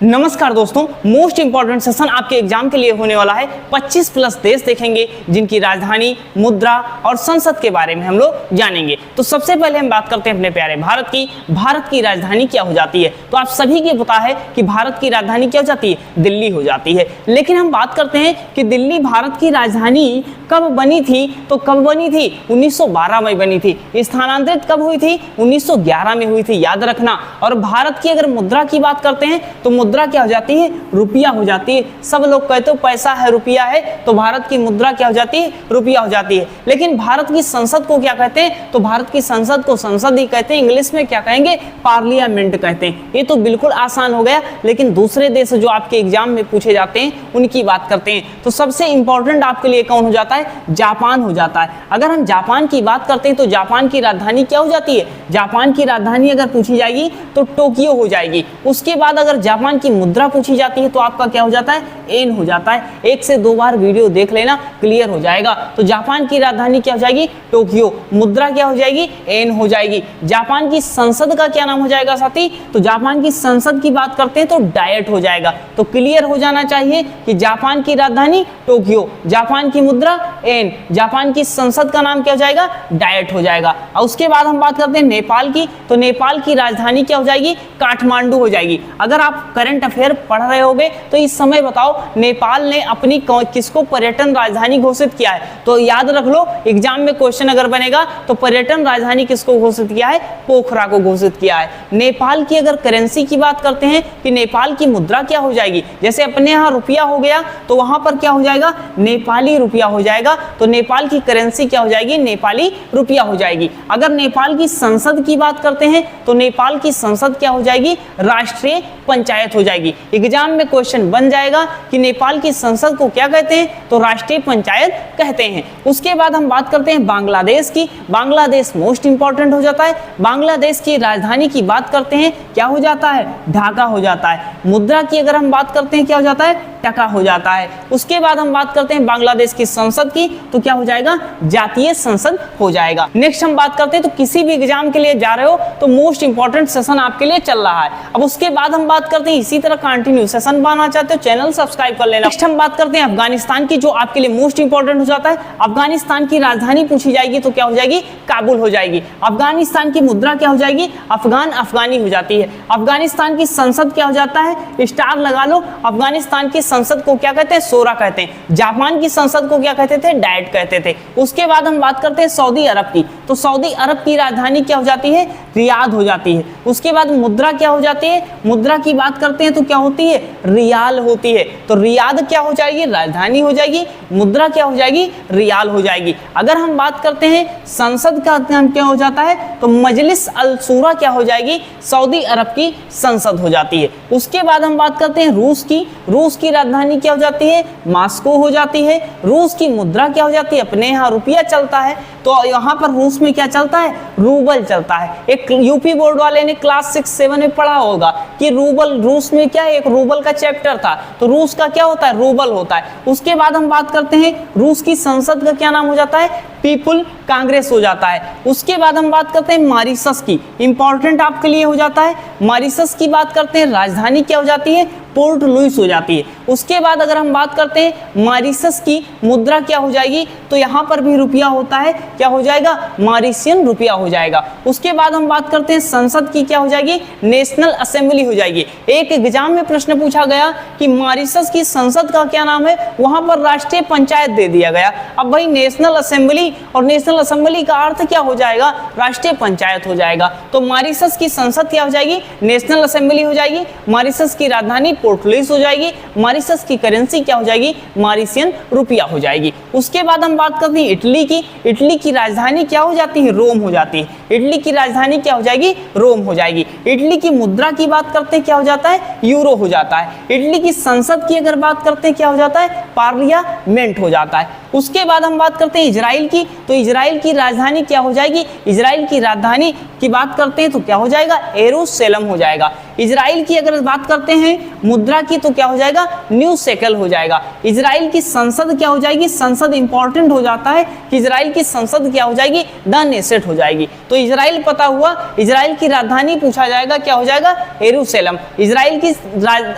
नमस्कार दोस्तों, most important session आपके एग्जाम के लिए होने वाला है। 25 प्लस देश देखेंगे जिनकी राजधानी, मुद्रा और संसद के बारे में हम लोग जानेंगे। तो सबसे पहले हम बात करते हैं अपने प्यारे भारत की। भारत की राजधानी क्या हो जाती है? तो आप सभी को पता है कि भारत की राजधानी क्या हो जाती है? दिल्ली हो जाती है। लेकिन हम बात करते हैं कि दिल्ली भारत की राजधानी कब बनी थी? तो कब बनी थी? 1912 में बनी थी। स्थानांतरित कब हुई थी? 1911 में हुई थी, याद रखना। और भारत की अगर मुद्रा की बात करते हैं तो मुद्रा क्या हो जाती है? रुपया हो जाती है। सब लोग कहते हो पैसा है, रुपया है, तो भारत की मुद्रा क्या हो जाती है? रुपया हो जाती है। लेकिन भारत की संसद को क्या कहते हैं? तो भारत की संसद को संसद ही कहते हैं। इंग्लिश में क्या कहेंगे? पार्लियामेंट कहते हैं। ये तो बिल्कुल आसान हो गया। लेकिन दूसरे देश जो आपके एग्जाम में पूछे जाते हैं उनकी बात करते हैं। तो सबसे इंपॉर्टेंट आपके लिए कौन हो जाता है? जापान हो जाता है। अगर हम जापान की बात करते हैं तो जापान की राजधानी क्या हो जाती है? जापान की राजधानी अगर पूछी जाएगी तो टोक्यो हो जाएगी। उसके बाद अगर जापान की मुद्रा पूछी जाती है तो आपका क्या हो जाता है? येन हो जाता है। 1 से 2 बार वीडियो देख लेना, क्लियर हो जाएगा। तो जापान की राजधानी क्या हो जाएगी? टोक्यो। मुद्रा क्या हो जाएगी? येन हो जाएगी। जापान की संसद का क्या नाम हो जाएगा साथी? तो जापान की संसद की बात करते हैं तो डायट हो जाएगा। तो क्लियर हो जाना चाहिए कि जापान की राजधानी टोक्यो, जापान की मुद्रा येन, जापान की संसद का नाम क्या हो जाएगा? डायट हो जाएगा। और उसके बाद हम बात करते हैं नेपाल की। तो नेपाल की राजधानी क्या हो जाएगी? काठमांडू हो जाएगी। अगर आप करंट अफेयर पढ़ रहे होगे तो इस समय बताओ नेपाल ने अपनी किसको पर्यटन राजधानी घोषित किया है? तो याद रख लो, एग्जाम में क्वेश्चन अगर बनेगा तो पर्यटन राजधानी किसको घोषित किया है? पोखरा को घोषित किया है। नेपाल की अगर करेंसी की बात करते हैं कि नेपाल की मुद्रा क्या हो जाएगी? जैसे अपने यहाँ रुपया हो गया तो वहां पर क्या हो जाएगा? नेपाली रुपया हो जाएगा। तो नेपाल की करेंसी क्या हो जाएगी? नेपाली रुपया हो जाएगी। अगर नेपाल की संसद की बात करते हैं तो नेपाल की संसद क्या हो जाएगी? राष्ट्रीय पंचायत हो जाएगी। एग्जाम में क्वेश्चन बन जाएगा कि नेपाल की संसद को क्या कहते हैं? तो राष्ट्रीय पंचायत कहते हैं। उसके बाद हम बात करते हैं बांग्लादेश की। बांग्लादेश मोस्ट इंपॉर्टेंट हो जाता है। बांग्लादेश की राजधानी की बात करते हैं, क्या हो जाता है? ढाका हो जाता है। मुद्रा की अगर हम बात करते हैं क्या हो जाता है? टका हो जाता है। उसके बाद हम बात करते हैं बांग्लादेश की संसद की, तो क्या हो जाएगा? जातीय संसद हो जाएगा। नेक्स्ट हम बात करते हैं, तो किसी भी एग्जाम के लिए जा रहे हो तो मोस्ट इंपॉर्टेंट सेशन आपके लिए चल रहा है। अब उसके बाद हम बात करते हैं, इसी तरह कंटिन्यू सेशन पाना चाहते हो चैनल सब्सक्राइब कर लेना। नेक्स्ट हम बात करते हैं अफगानिस्तान की, जो आपके लिए मोस्ट इंपॉर्टेंट हो जाता है। अफगानिस्तान की राजधानी पूछी जाएगी तो क्या हो जाएगी? काबुल हो जाएगी। अफगानिस्तान की मुद्रा क्या हो जाएगी? अफगान अफगानी हो जाती है। अफगानिस्तान की संसद क्या हो जाता है? स्टार लगा लो। अफगानिस्तान की संसद को क्या कहते हैं? शोरा कहते हैं। जापान की संसद को क्या कहते थे? डायट कहते थे। उसके बाद हम बात करते हैं सऊदी अरब की। तो सऊदी अरब की राजधानी क्या हो जाती है? रियाद हो जाती है। उसके बाद मुद्रा क्या हो जाती है? मुद्रा की बात करते हैं तो क्या होती है? रियाल होती है। तो रियाद क्या हो जाएगी? राजधानी हो जाएगी। मुद्रा क्या हो जाएगी? रियाल हो जाएगी। अगर हम बात करते हैं संसद का नाम क्या हो जाता है? तो मजलिस अल शूरा क्या हो जाएगी? सऊदी अरब की संसद हो जाती है। उसके बाद हम बात करते हैं रूस की। रूस की राजधानी क्या हो जाती है? मॉस्को हो जाती है। रूस की मुद्रा क्या हो जाती है? अपने यहाँ रुपया चलता है, तो यहाँ पर रूस में क्या चलता है? रूबल चलता है। एक यूपी बोर्ड वाले ने क्लास 6-7 में पढ़ा होगा कि रूबल, रूस में क्या है? एक रूबल का चैप्टर था। तो रूस का क्या होता है? रूबल होता है। उसके बाद हम बात करते हैं रूस की संसद का क्या नाम हो जाता है? पीपुल कांग्रेस हो जाता है। उसके बाद हम बात करते हैं मॉरिशस की। इंपॉर्टेंट आपके लिए हो जाता है। मॉरिशस की बात करते हैं, राजधानी क्या हो जाती है? पोर्ट लुइस हो जाती है। उसके बाद अगर हम बात करते हैं मॉरिशस की मुद्रा क्या हो जाएगी? तो यहाँ पर भी रुपया होता है, क्या हो जाएगा? मॉरिशियन रुपया हो जाएगा। उसके बाद हम बात करते हैं संसद की, क्या हो जाएगी? नेशनल असेंबली हो जाएगी। एक एग्जाम में प्रश्न पूछा गया कि मॉरिशस की संसद का क्या नाम है? वहां पर राष्ट्रीय पंचायत दे दिया गया। अब भाई नेशनल असेंबली और नेशनल असेंबली का अर्थ क्या हो जाएगा? राष्ट्रीय पंचायत हो जाएगा। तो मॉरिशस की संसद क्या हो जाएगी? नेशनल असेंबली हो जाएगी। मॉरिशस की राजधानी पोर्ट लुइस हो जाएगी। मॉरिशस की करेंसी क्या हो जाएगी? मॉरिशियन रुपया हो जाएगी। उसके बाद हम बात करते हैं इटली की। इटली की राजधानी क्या हो जाती है? रोम हो जाती है। इटली की राजधानी क्या हो जाएगी? रोम हो जाएगी। इटली की मुद्रा की बात करते हैं, क्या हो जाता है? यूरो हो जाता है। इटली की संसद की अगर बात करते हैं, क्या हो जाता है? पार्लियामेंट हो जाता है। उसके बाद हम बात करते हैं इजराइल की। तो इजराइल की राजधानी क्या हो जाएगी? इजराइल की राजधानी की बात करते हैं तो क्या हो जाएगा? यरूशलेम हो जाएगा। इजराइल की अगर बात करते हैं मुद्रा की तो क्या हो जाएगा, न्यू शेकल हो जाएगा। इजराइल की संसद क्या हो जाएगी, संसद इंपॉर्टेंट हो जाता है कि इजराइल की संसद क्या हो जाएगी, द नेसेट हो जाएगी। तो इजराइल पता हुआ, इजराइल की राजधानी पूछा जाएगा क्या हो जाएगा, यरूशलेम। इजराइल की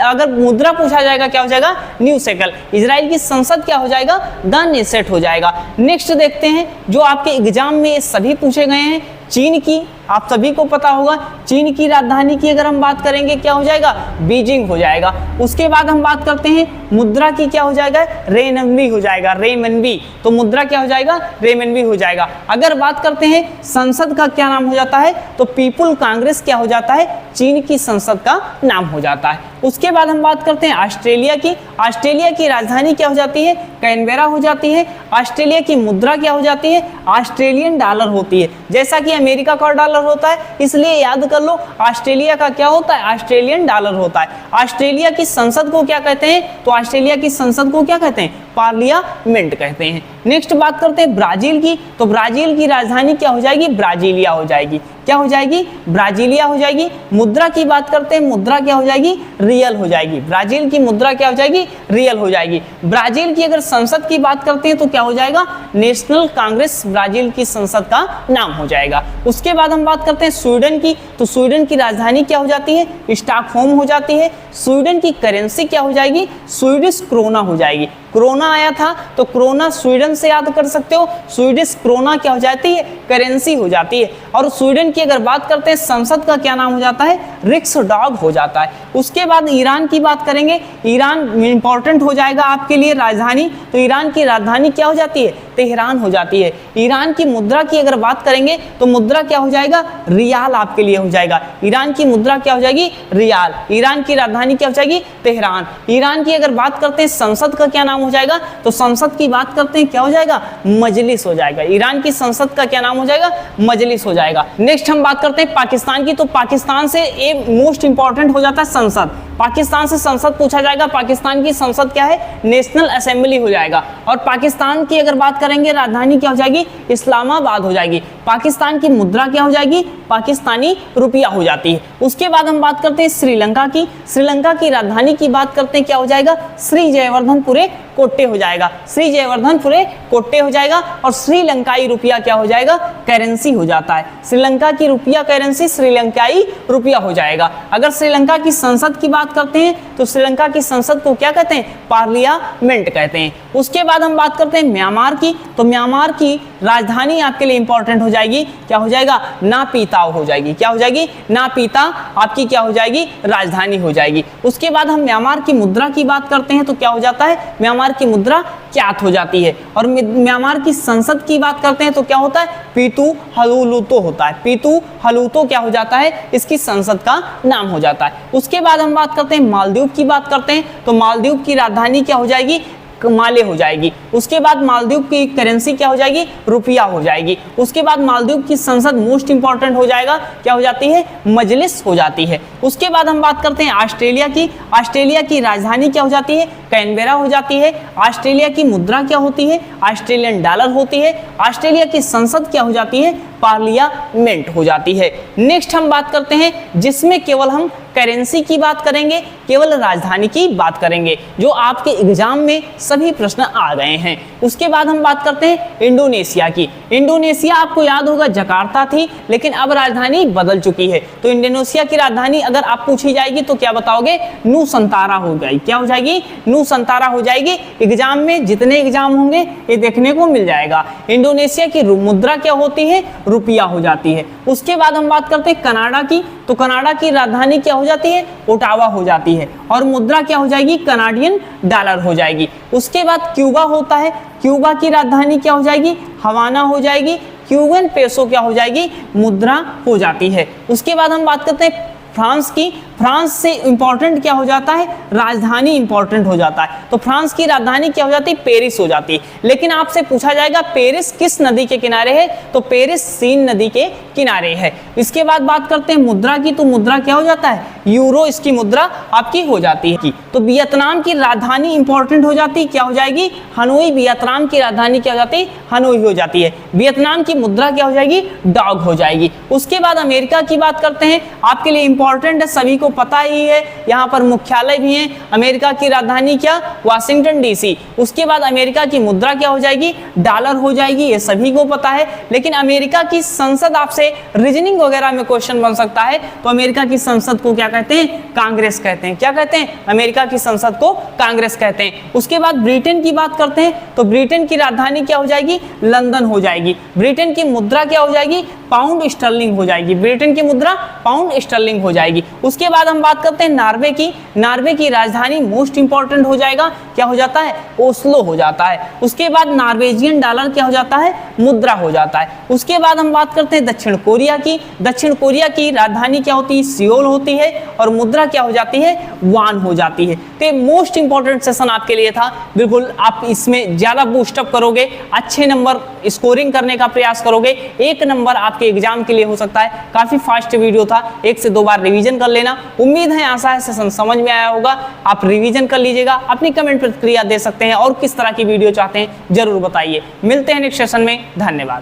अगर मुद्रा पूछा जाएगा क्या हो जाएगा, न्यू शेकल। इजराइल की संसद क्या हो जाएगा, द नेसेट हो जाएगा। नेक्स्ट देखते हैं जो आपके एग्जाम में ये सभी पूछे गए हैं, चीन की आप सभी को पता होगा, चीन की राजधानी की अगर हम बात करेंगे क्या हो जाएगा, बीजिंग हो जाएगा। उसके बाद हम बात करते हैं मुद्रा की, क्या हो जाएगा, रेनबी हो जाएगा, रेमनबी। तो मुद्रा क्या हो जाएगा, रेमनबी हो जाएगा। अगर बात करते हैं संसद का क्या नाम हो जाता है, तो पीपुल कांग्रेस क्या हो जाता है, चीन की संसद का नाम हो जाता है। उसके बाद हम बात करते हैं ऑस्ट्रेलिया की। ऑस्ट्रेलिया की राजधानी क्या हो जाती है, कैनबेरा हो जाती है। ऑस्ट्रेलिया की मुद्रा क्या हो जाती है, ऑस्ट्रेलियन डॉलर होती है। जैसा कि अमेरिका का डॉलर होता है, इसलिए याद कर लो ऑस्ट्रेलिया का क्या होता है, ऑस्ट्रेलियन डॉलर होता है। ऑस्ट्रेलिया की संसद को क्या कहते हैं, तो ऑस्ट्रेलिया की संसद को क्या कहते हैं, पार्लियामेंट कहते हैं। नेक्स्ट बात करते हैं ब्राजील की। तो ब्राजील की राजधानी क्या हो जाएगी, ब्राजीलिया हो जाएगी। क्या हो जाएगी, ब्राजीलिया हो जाएगी। मुद्रा की बात करते हैं, मुद्रा क्या हो जाएगी, रियल हो जाएगी। ब्राजील की मुद्रा क्या हो जाएगी, रियल हो जाएगी। ब्राजील की अगर संसद की बात करते हैं तो क्या हो जाएगा, नेशनल कांग्रेस ब्राजील की संसद का नाम हो जाएगा। उसके बाद हम बात करते हैं स्वीडन की। तो स्वीडन की राजधानी क्या हो जाती है, स्टॉकहोम हो जाती है। स्वीडन की करेंसी क्या हो जाएगी, स्वीडिश क्रोना हो जाएगी। क्रोना आया था तो क्रोना स्वीडन से याद कर सकते हो, स्वीडिश क्रोना क्या हो जाती है, करेंसी हो जाती है। और स्वीडन की अगर बात करते हैं संसद का क्या नाम हो जाता है, रिक्सडॉग हो जाता है। उसके बाद ईरान की बात करेंगे, ईरान इंपॉर्टेंट हो जाएगा आपके लिए राजधानी। तो ईरान की राजधानी क्या हो जाती है, तेहरान हो जाती है। ईरान की मुद्रा की अगर बात करेंगे तो मुद्रा क्या हो जाएगा, रियाल आपके लिए हो जाएगा। ईरान की मुद्रा क्या हो जाएगी, रियाल। ईरान की राजधानी क्या हो जाएगी, तेहरान। ईरान की अगर बात करते हैं संसद का क्या नाम हो जाएगा, तो संसद की बात करते हैं क्या हो जाएगा, मजलिस हो जाएगा। ईरान की संसद का क्या नाम हो जाएगा, मजलिस हो जाएगा। नेक्स्ट हम बात करते हैं पाकिस्तान की। तो पाकिस्तान से ये मोस्ट इंपॉर्टेंट हो जाता है संसद। पाकिस्तान से संसद पूछा जाएगा, पाकिस्तान की संसद क्या है, नेशनल असेंबली हो जाएगा। और पाकिस्तान की अगर बात करेंगे राजधानी क्या हो जाएगी, इस्लामाबाद हो जाएगी। पाकिस्तान की मुद्रा क्या हो जाएगी, पाकिस्तानी रुपया हो जाती है। उसके बाद हम बात करते हैं श्रीलंका की। श्रीलंका की राजधानी की बात करते हैं क्या हो जाएगा, श्री जयवर्धनपुरे कोट्टे हो जाएगा। श्री जयवर्धनपुरे कोट्टे हो जाएगा। और श्रीलंकाई रुपया क्या हो जाएगा, करेंसी हो जाता है। श्रीलंका की रुपया करेंसी श्रीलंकाई रुपया हो जाएगा। अगर श्रीलंका की संसद की बात करते हैं तो श्रीलंका की संसद को क्या कहते हैं, पार्लियामेंट कहते हैं। उसके बाद हम बात करते हैं म्यांमार की। तो म्यांमार की राजधानी आपके लिए इंपॉर्टेंट हो जाएगी, क्या हो जाएगा, नापीताओ हो जाएगी। क्या हो जाएगी, नापीता आपकी क्या हो जाएगी, राजधानी हो जाएगी। उसके बाद हम म्यांमार की मुद्रा की बात करते हैं तो क्या हो जाता है, म्यांमार की मुद्रा क्यात हो जाती है। और म्यांमार की संसद की बात करते हैं तो क्या होता है, पीतू हलूलुतो होता है। पीतू हलूतो क्या हो जाता है, इसकी संसद का नाम हो जाता है। उसके बाद हम बात करते हैं मालदीव की बात करते हैं तो मालदीव की राजधानी क्या हो जाएगी, माले हो जाएगी। उसके बाद मालदीव की करेंसी क्या हो जाएगी, रुपया हो जाएगी। उसके बाद मालदीव की संसद मोस्ट इंपॉर्टेंट हो जाएगा, क्या हो जाती है, मजलिस हो जाती है। उसके बाद हम बात करते हैं ऑस्ट्रेलिया की। ऑस्ट्रेलिया की राजधानी क्या हो जाती है, कैनबेरा हो जाती है। ऑस्ट्रेलिया की मुद्रा क्या होती है, ऑस्ट्रेलियन डॉलर होती है। ऑस्ट्रेलिया की संसद क्या हो जाती है, पार्लियामेंट हो जाती है। नेक्स्ट हम बात करते हैं जिसमें केवल हम करेंसी की बात करेंगे, केवल राजधानी की बात करेंगे, जो आपके एग्जाम में सभी प्रश्न आ गए हैं। उसके बाद हम बात करते हैं इंडोनेशिया की। इंडोनेशिया आपको याद होगा जकार्ता थी, लेकिन अब राजधानी बदल चुकी है। तो इंडोनेशिया की राजधानी अगर आप पूछी जाएगी तो क्या बताओगे, नूसंतारा हो जाएगी। क्या हो जाएगी, नूसंतारा हो जाएगी। एग्जाम में जितने एग्जाम होंगे ये देखने को मिल जाएगा। इंडोनेशिया की मुद्रा क्या होती है, रुपया हो जाती है। उसके बाद हम बात करते हैं कनाडा की। तो कनाडा की राजधानी क्या हो जाती है, ओटावा हो जाती है। और मुद्रा क्या हो जाएगी, कनाडियन डॉलर हो जाएगी। उसके बाद क्यूबा होता है। क्यूबा की राजधानी क्या हो जाएगी, हवाना हो जाएगी। क्यूबन पेसो क्या हो जाएगी, मुद्रा हो जाती है। उसके बाद हम बात करते हैं फ्रांस की। फ्रांस से इंपॉर्टेंट क्या हो जाता है, राजधानी इंपॉर्टेंट हो जाता है। तो फ्रांस की राजधानी क्या हो जाती है, पेरिस हो जाती है। लेकिन आपसे पूछा जाएगा पेरिस किस नदी के किनारे है, तो पेरिस सीन नदी के किनारे है। इसके बाद बात करते हैं मुद्रा की। तो मुद्रा क्या हो जाता है, यूरो इसकी मुद्रा आपकी हो जाती है। तो वियतनाम की राजधानी इंपॉर्टेंट हो जाती है, क्या हो जाएगी, हनोई। वियतनाम की राजधानी क्या हो जाती है, हनोई हो जाती है। वियतनाम की मुद्रा क्या हो जाएगी, डॉग हो जाएगी। उसके बाद अमेरिका की बात करते हैं, आपके लिए इंपॉर्टेंट है, सभी को को पता ही है, यहाँ पर मुख्यालय भी है। अमेरिका की राजधानी क्या, वाशिंगटन डीसी। उसके बाद अमेरिका की मुद्रा क्या हो जाएगी, डॉलर हो जाएगी, ये सभी को पता है। लेकिन अमेरिका की संसद, आपसे रीजनिंग वगैरह में क्वेश्चन बन सकता है, तो अमेरिका की संसद को क्या कहते हैं, कांग्रेस कहते हैं। क्या कहते हैं, अमेरिका की संसद को कांग्रेस कहते हैं। उसके बाद ब्रिटेन की बात करते हैं, तो ब्रिटेन की राजधानी क्या हो जाएगी, लंदन हो जाएगी। ब्रिटेन की मुद्रा क्या हो जाएगी, पाउंड स्टर्लिंग हो जाएगी। ब्रिटेन की मुद्रा पाउंड स्टर्लिंग हो जाएगी। उसके बाद हम बात करते हैं नॉर्वे की। नॉर्वे की राजधानी मोस्ट इंपॉर्टेंट हो जाएगा, क्या हो जाता है, ओस्लो हो जाता है। उसके बाद नॉर्वेजियन डॉलर क्या हो जाता है, मुद्रा हो जाता है। उसके बाद हम बात करते हैं दक्षिण कोरिया की। दक्षिण कोरिया की राजधानी क्या होती है, सियोल होती है, और मुद्रा क्या हो जाती है, वान हो जाती है। तो ये मोस्ट इंपॉर्टेंट सेशन आपके लिए था। बिल्कुल आप इसमें ज्यादा बूस्टअप करोगे, अच्छे नंबर स्कोरिंग करने का प्रयास करोगे, 1 नंबर आपके एग्जाम के लिए हो सकता है। काफी फास्ट वीडियो था, 1 से 2 बार रिवीजन कर लेना। उम्मीद है, आशा है सेशन समझ में आया होगा। आप रिवीजन कर लीजिएगा, अपनी कमेंट प्रतिक्रिया दे सकते हैं, और किस तरह की वीडियो चाहते हैं जरूर बताइए। मिलते हैं नेक्स्ट सेशन में, धन्यवाद।